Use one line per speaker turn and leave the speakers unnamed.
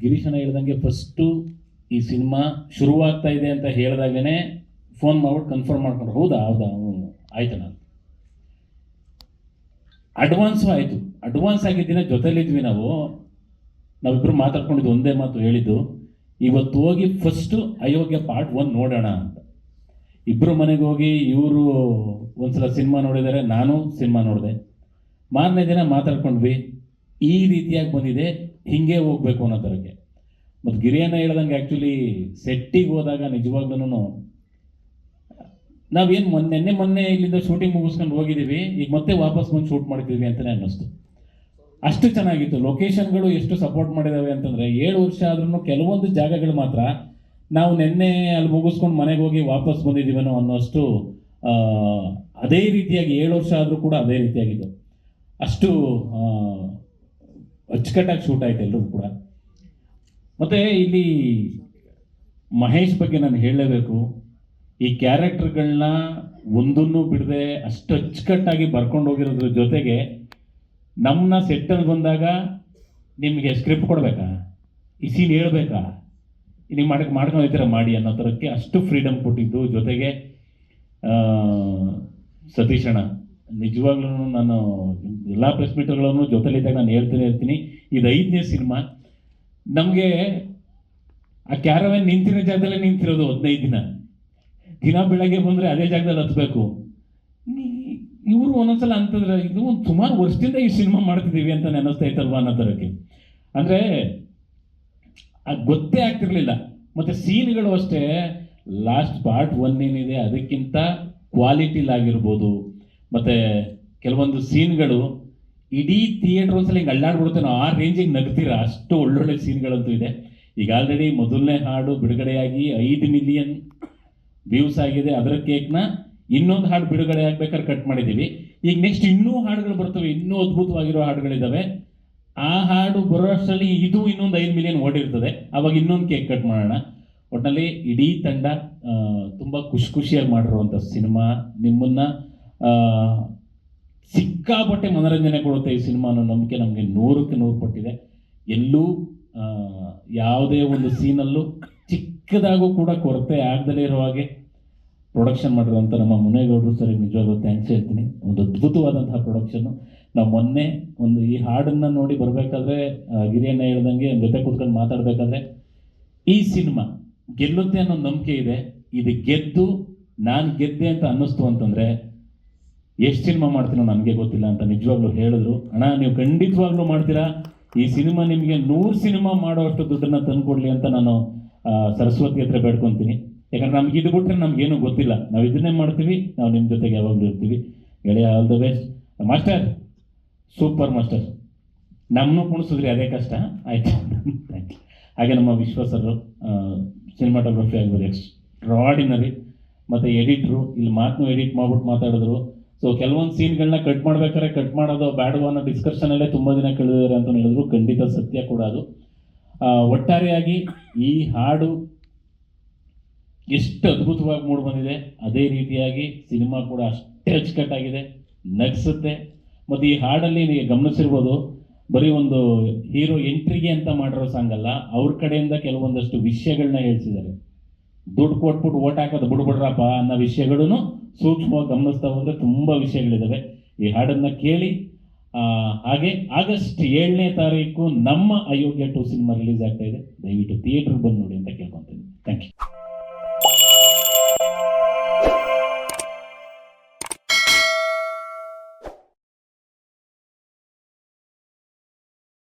ಗಿರೀಶನ ಹೇಳ್ದಂಗೆ ಫಸ್ಟು ಈ ಸಿನಿಮಾ ಶುರುವಾಗ್ತಾ ಇದೆ ಅಂತ ಹೇಳಿದಾಗಲೇ ಫೋನ್ ಮಾಡ್ಬಿಟ್ಟು ಕನ್ಫರ್ಮ್ ಮಾಡ್ಕೊಂಡು ಹೌದಾ ಆಯ್ತು ನಾನು ಅಡ್ವಾನ್ಸು ಆಯಿತು. ಅಡ್ವಾನ್ಸ್ ಆಗಿದ್ದಿನ ಜೊತೆಲಿದ್ವಿ ನಾವಿಬ್ಬರು ಮಾತಾಡ್ಕೊಂಡಿದ್ದು ಒಂದೇ ಮಾತು ಹೇಳಿದ್ದು, ಇವತ್ತು ಹೋಗಿ ಫಸ್ಟು ಅಯೋಗ್ಯ ಪಾರ್ಟ್ 1 ನೋಡೋಣ ಅಂತ. ಇಬ್ಬರು ಮನೆಗೆ ಹೋಗಿ ಇವರು ಒಂದ್ಸಲ ಸಿನಿಮಾ ನೋಡಿದ್ದಾರೆ, ನಾನು ಸಿನಿಮಾ ನೋಡಿದೆ. ಮಾರನೇ ದಿನ ಮಾತಾಡ್ಕೊಂಡ್ವಿ, ಈ ರೀತಿಯಾಗಿ ಬಂದಿದೆ, ಹಿಂಗೆ ಹೋಗ್ಬೇಕು ಅನ್ನೋ ಥರಕ್ಕೆ. ಮತ್ತು ಗಿರಿಯನ್ನ ಹೇಳ್ದಂಗೆ ಆ್ಯಕ್ಚುಲಿ ಸೆಟ್ಟಿಗೆ ಹೋದಾಗ ನಿಜವಾಗ್ಲೂ ನಾವೇನು ಮೊನ್ನೆ ಇಲ್ಲಿಂದ ಶೂಟಿಂಗ್ ಮುಗಿಸ್ಕೊಂಡು ಹೋಗಿದ್ದೀವಿ, ಈಗ ಮತ್ತೆ ವಾಪಸ್ ಬಂದು ಶೂಟ್ ಮಾಡ್ತಿದ್ವಿ ಅಂತಲೇ ಅನ್ನಿಸ್ತು. ಅಷ್ಟು ಚೆನ್ನಾಗಿತ್ತು. ಲೊಕೇಶನ್ಗಳು ಎಷ್ಟು ಸಪೋರ್ಟ್ ಮಾಡಿದ್ದಾವೆ ಅಂತಂದರೆ 7 ವರ್ಷ ಆದ್ರೂ ಕೆಲವೊಂದು ಜಾಗಗಳು ಮಾತ್ರ ನಾವು ನಿನ್ನೆ ಅಲ್ಲಿ ಮುಗಿಸ್ಕೊಂಡು ಮನೆಗೆ ಹೋಗಿ ವಾಪಸ್ ಬಂದಿದ್ದೀವೇನೋ ಅನ್ನೋಷ್ಟು ಅದೇ ರೀತಿಯಾಗಿ 7 ವರ್ಷ ಆದರೂ ಕೂಡ ಅದೇ ರೀತಿಯಾಗಿತ್ತು. ಅಷ್ಟು ಅಚ್ಚುಕಟ್ಟಾಗಿ ಶೂಟ್ ಆಯ್ತು ಎಲ್ಲರೂ ಕೂಡ. ಮತ್ತು ಇಲ್ಲಿ ಮಹೇಶ್ ಬಗ್ಗೆ ನಾನು ಹೇಳಲೇಬೇಕು. ಈ ಕ್ಯಾರೆಕ್ಟರ್ಗಳನ್ನ ಒಂದನ್ನು ಬಿಡದೆ ಅಷ್ಟು ಅಚ್ಚುಕಟ್ಟಾಗಿ ಬರ್ಕೊಂಡು ಹೋಗಿರೋದ್ರ ಜೊತೆಗೆ ನಮ್ಮನ್ನ ಸೆಟ್ಟಲ್ಲಿ ಬಂದಾಗ ನಿಮಗೆ ಸ್ಕ್ರಿಪ್ಟ್ ಕೊಡಬೇಕಾ, ಈ ಸೀನ್ ಹೇಳ್ಬೇಕಾ, ನೀವು ಮಾಡ್ಕೊಂಡು ಹೋಗ್ತೀರ ಮಾಡಿ ಅನ್ನೋ ಥರಕ್ಕೆ ಅಷ್ಟು ಫ್ರೀಡಮ್ ಕೊಟ್ಟಿದ್ದು. ಜೊತೆಗೆ ಸತೀಶ್ ಅಣ್ಣ ನಿಜವಾಗ್ಲೂ ನಾನು ಎಲ್ಲ ಪ್ರೆಸ್ ಮೀಟ್ಗಳನ್ನು ಜೊತೆಲಿದ್ದಾಗ ನಾನು ಹೇಳ್ತಾನೆ ಇರ್ತೀನಿ, ಇದು 5ನೇ ಸಿನಿಮಾ. ನಮಗೆ ಆ ಕ್ಯಾರವ್ಯಾನ್ ನಿಂತಿರೋ ಜಾಗದಲ್ಲೇ ನಿಂತಿರೋದು 15 ದಿನ ಬೆಳಗ್ಗೆ ಬಂದರೆ ಅದೇ ಜಾಗದಲ್ಲಿ ಹತ್ಬೇಕು. ಇವರು ಒಂದೊಂದ್ಸಲ ಅಂತಂದ್ರೆ ಇದು ಒಂದು ಸುಮಾರು ವರ್ಷದಿಂದ ಈ ಸಿನಿಮಾ ಮಾಡ್ತಿದ್ದೀವಿ ಅಂತ ನೆನೆಸ್ತಾ ಇತ್ತಲ್ವ ಅನ್ನೋ ಥರಕ್ಕೆ. ಅಂದರೆ ಅದು ಗೊತ್ತೇ ಆಗ್ತಿರ್ಲಿಲ್ಲ. ಮತ್ತು ಸೀನ್ಗಳು ಅಷ್ಟೇ, ಲಾಸ್ಟ್ ಪಾರ್ಟ್ 1 ಏನಿದೆ ಅದಕ್ಕಿಂತ ಕ್ವಾಲಿಟಿಲಾಗಿರ್ಬೋದು. ಮತ್ತು ಕೆಲವೊಂದು ಸೀನ್ಗಳು ಇಡೀ ಥಿಯೇಟ್ರ್ ಒಂದ್ಸಲ ಹಿಂಗೆ ಅಳ್ಳಾಡ್ಬಿಡುತ್ತೆ, ನಾವು ಆ ರೇಂಜಿಗೆ ನಗ್ತೀರ, ಅಷ್ಟು ಒಳ್ಳೊಳ್ಳೆ ಸೀನ್ಗಳಂತೂ ಇದೆ. ಈಗ ಆಲ್ರೆಡಿ ಮೊದಲನೇ ಹಾಡು ಬಿಡುಗಡೆಯಾಗಿ 5 ಮಿಲಿಯನ್ ವ್ಯೂಸ್ ಆಗಿದೆ. ಅದರ ಕೇಕ್ನ ಇನ್ನೊಂದು ಹಾಡು ಬಿಡುಗಡೆ ಆಗ್ಬೇಕಾದ್ರೆ ಕಟ್ ಮಾಡಿದ್ದೀವಿ. ಈಗ ನೆಕ್ಸ್ಟ್ ಇನ್ನೂ ಹಾಡುಗಳು ಬರ್ತವೆ, ಇನ್ನೂ ಅದ್ಭುತವಾಗಿರೋ ಹಾಡುಗಳಿದ್ದಾವೆ. ಆ ಹಾಡು ಬರೋ ಅಷ್ಟರಲ್ಲಿ ಇದು ಇನ್ನೊಂದು 5 ಮಿಲಿಯನ್ ಓಡಿರ್ತದೆ, ಅವಾಗ ಇನ್ನೊಂದು ಕೇಕ್ ಕಟ್ ಮಾಡೋಣ. ಒಟ್ಟಿನಲ್ಲಿ ಇಡೀ ತಂಡ ತುಂಬ ಖುಷಿಯಾಗಿ ಮಾಡಿರುವಂಥ ಸಿನಿಮಾ. ನಿಮ್ಮನ್ನು ಸಿಕ್ಕಾಪಟ್ಟೆ ಮನೋರಂಜನೆ ಕೊಡುತ್ತೆ ಈ ಸಿನಿಮಾ ಅನ್ನೋ ನಂಬಿಕೆ ನಮಗೆ 100ಕ್ಕೆ 100 ಪಟ್ಟಿದೆ. ಎಲ್ಲೂ ಯಾವುದೇ ಒಂದು ಸೀನಲ್ಲೂ ಚಿಕ್ಕದಾಗೂ ಕೂಡ ಕೊರತೆ ಆಗದಲೇ ಇರೋ ಹಾಗೆ ಪ್ರೊಡಕ್ಷನ್ ಮಾಡಿರುವಂಥ ನಮ್ಮ ಮುನೇಗೌಡರು ಸರಿಗೆ ನಿಜವಾಗ್ಲೂ ಥ್ಯಾಂಕ್ಸ್ ಹೇಳ್ತೀನಿ. ಒಂದು ಅದ್ಭುತವಾದಂತಹ ಪ್ರೊಡಕ್ಷನ್ನು. ನಾವು ಮೊನ್ನೆ ಒಂದು ಈ ಹಾಡನ್ನು ನೋಡಿ ಬರಬೇಕಾದ್ರೆ ಗಿರಿಯಣ್ಣ ಹೇಳ್ದಂಗೆ ಜೊತೆ ಕೂತ್ಕೊಂಡು ಮಾತಾಡಬೇಕಾದ್ರೆ ಈ ಸಿನಿಮಾ ಗೆಲ್ಲುತ್ತೆ ಅನ್ನೋ ನಂಬಿಕೆ ಇದೆ. ಇದು ಗೆದ್ದು ನಾನು ಗೆದ್ದೆ ಅಂತ ಅನ್ನಿಸ್ತು ಅಂತಂದರೆ ಎಷ್ಟು ಸಿನಿಮಾ ಮಾಡ್ತೀನೋ ನನಗೆ ಗೊತ್ತಿಲ್ಲ ಅಂತ ನಿಜವಾಗ್ಲೂ ಹೇಳಿದ್ರು. ಅಣ್ಣ ನೀವು ಖಂಡಿತವಾಗ್ಲೂ ಮಾಡ್ತೀರಾ, ಈ ಸಿನಿಮಾ ನಿಮಗೆ 100 ಸಿನಿಮಾ ಮಾಡೋಷ್ಟು ದುಡ್ಡನ್ನು ತಂದುಕೊಡ್ಲಿ ಅಂತ ನಾನು ಸರಸ್ವತಿ ಹತ್ರ ಬೇಡ್ಕೊತೀನಿ. ಯಾಕಂದ್ರೆ ನಮ್ಗೆ ಇದು ಬಿಟ್ಟರೆ ನಮಗೇನು ಗೊತ್ತಿಲ್ಲ, ನಾವು ಇದನ್ನೇ ಮಾಡ್ತೀವಿ, ನಾವು ನಿಮ್ಮ ಜೊತೆಗೆ ಯಾವಾಗಲೂ ಇರ್ತೀವಿ. ಗೆಳೆಯ all the best master, super master. ನಮ್ಮನ್ನು ಕುಣಿಸಿದ್ರಿ ಅದೇ ಕಷ್ಟ ಆಯಿತು. Thank you. ಹಾಗೆ ನಮ್ಮ ವಿಶ್ವಾಸರು ಸಿನಿಮಾಟೋಗ್ರಫಿ ಆಗ್ಬೋದು ಎಕ್ಸ್ಟ್ರಾಡಿನರಿ. ಮತ್ತು ಎಡಿಟ್ರು ಇಲ್ಲಿ ಮಾತನ್ನು ಎಡಿಟ್ ಮಾಡ್ಬಿಟ್ಟು ಮಾತಾಡಿದ್ರು. ಸೊ ಕೆಲವೊಂದು ಸೀನ್ಗಳನ್ನ ಕಟ್ ಮಾಡ್ಬೇಕಾದ್ರೆ ಕಟ್ ಮಾಡೋದು ಬೇಡವೋ ಅನ್ನೋ ಡಿಸ್ಕಷನಲ್ಲೇ ತುಂಬ ದಿನ ಕಳೆದಿದ್ದಾರೆ ಅಂತ ಹೇಳಿದ್ರು. ಖಂಡಿತ ಸತ್ಯ ಕೂಡ ಅದು. ಒಟ್ಟಾರೆಯಾಗಿ ಈ ಹಾಡು ಎಷ್ಟು ಅದ್ಭುತವಾಗಿ ಮೂಡಿ ಬಂದಿದೆ, ಅದೇ ರೀತಿಯಾಗಿ ಸಿನಿಮಾ ಕೂಡ ಅಷ್ಟೇ ಅಚ್ಚುಕಟ್ಟಾಗಿದೆ, ನಗಿಸುತ್ತೆ. ಮತ್ತು ಈ ಹಾಡಲ್ಲಿ ನೀವು ಗಮನಿಸಿರ್ಬೋದು, ಬರೀ ಒಂದು ಹೀರೋ ಎಂಟ್ರಿಗೆ ಅಂತ ಮಾಡಿರೋ ಸಾಂಗ್ ಅಲ್ಲ, ಅವ್ರ ಕಡೆಯಿಂದ ಕೆಲವೊಂದಷ್ಟು ವಿಷಯಗಳನ್ನ ಹೇಳ್ತಿದ್ದಾರೆ. ದುಡ್ಡು ಕೊಟ್ಬಿಟ್ಟು ಓಟ್ ಹಾಕೋದು ಬಿಡ್ಬಿಡ್ರಪ್ಪ ಅನ್ನೋ ವಿಷಯಗಳೂ ಸೂಕ್ಷ್ಮವಾಗಿ ಗಮನಿಸ್ತಾ ಹೋದರೆ ತುಂಬ ವಿಷಯಗಳಿದ್ದಾವೆ. ಈ ಹಾಡನ್ನು ಕೇಳಿ. ಹಾಗೆ ಆಗಸ್ಟ್ 7ನೇ ತಾರೀಕು ನಮ್ಮ ಅಯೋಗ್ಯ 2 ಸಿನಿಮಾ ರಿಲೀಸ್ ಆಗ್ತಾ ಇದೆ. ದಯವಿಟ್ಟು ಥಿಯೇಟ್ರಿಗೆ ಬಂದು ನೋಡಿ ಅಂತ ಕೇಳ್ಕೊಂಡು